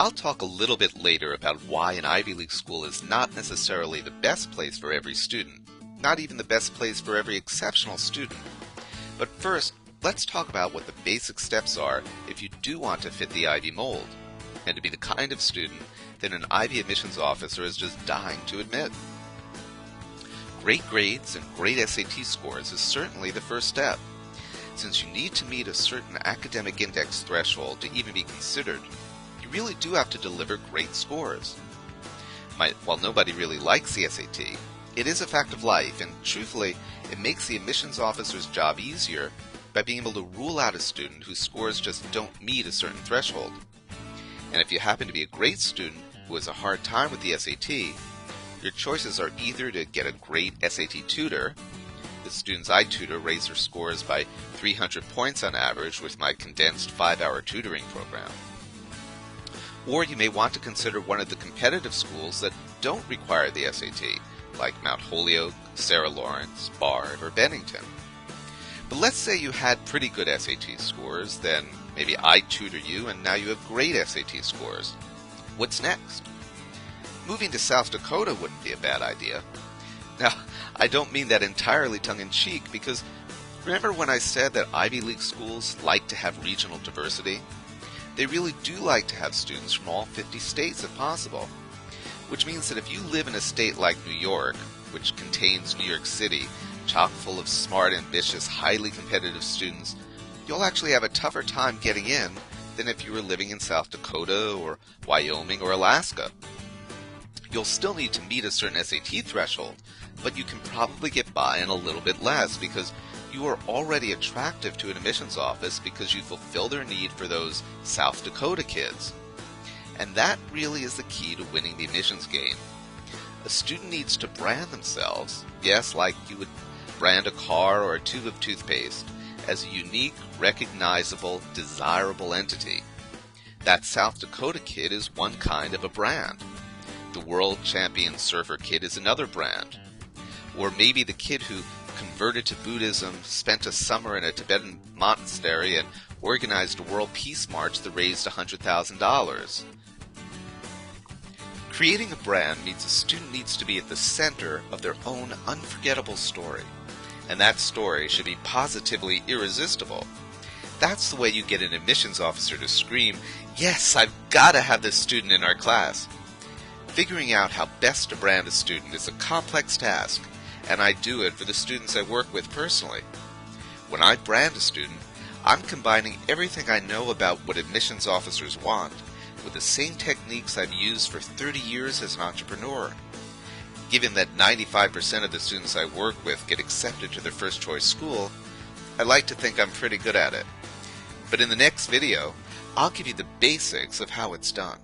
I'll talk a little bit later about why an Ivy League school is not necessarily the best place for every student, not even the best place for every exceptional student. But first, let's talk about what the basic steps are if you do want to fit the Ivy mold, and to be the kind of student that an Ivy admissions officer is just dying to admit. Great grades and great SAT scores is certainly the first step. Since you need to meet a certain academic index threshold to even be considered, you really do have to deliver great scores. While nobody really likes the SAT, it is a fact of life, and truthfully, it makes the admissions officer's job easier by being able to rule out a student whose scores just don't meet a certain threshold. And if you happen to be a great student who has a hard time with the SAT, your choices are either to get a great SAT tutor. The students I tutor raise their scores by 300 points on average with my condensed 5-hour tutoring program. Or you may want to consider one of the competitive schools that don't require the SAT, like Mount Holyoke, Sarah Lawrence, Bard, or Bennington. But let's say you had pretty good SAT scores, then maybe I tutor you and now you have great SAT scores. What's next? Moving to South Dakota wouldn't be a bad idea. Now, I don't mean that entirely tongue-in-cheek, because remember when I said that Ivy League schools like to have regional diversity? They really do like to have students from all 50 states if possible. Which means that if you live in a state like New York, which contains New York City, chock full of smart, ambitious, highly competitive students, you'll actually have a tougher time getting in than if you were living in South Dakota or Wyoming or Alaska. You'll still need to meet a certain SAT threshold, but you can probably get by on a little bit less because you are already attractive to an admissions office because you fulfill their need for those South Dakota kids. And that really is the key to winning the admissions game. A student needs to brand themselves, yes, like you would brand a car or a tube of toothpaste, as a unique, recognizable, desirable entity. That South Dakota kid is one kind of a brand. The world champion surfer kid is another brand. Or maybe the kid who converted to Buddhism, spent a summer in a Tibetan monastery, and organized a world peace march that raised $100,000. Creating a brand means a student needs to be at the center of their own unforgettable story. And that story should be positively irresistible. That's the way you get an admissions officer to scream, "Yes, I've got to have this student in our class." Figuring out how best to brand a student is a complex task, and I do it for the students I work with personally. When I brand a student, I'm combining everything I know about what admissions officers want with the same techniques I've used for 30 years as an entrepreneur. Given that 95% of the students I work with get accepted to their first choice school, I like to think I'm pretty good at it. But in the next video, I'll give you the basics of how it's done.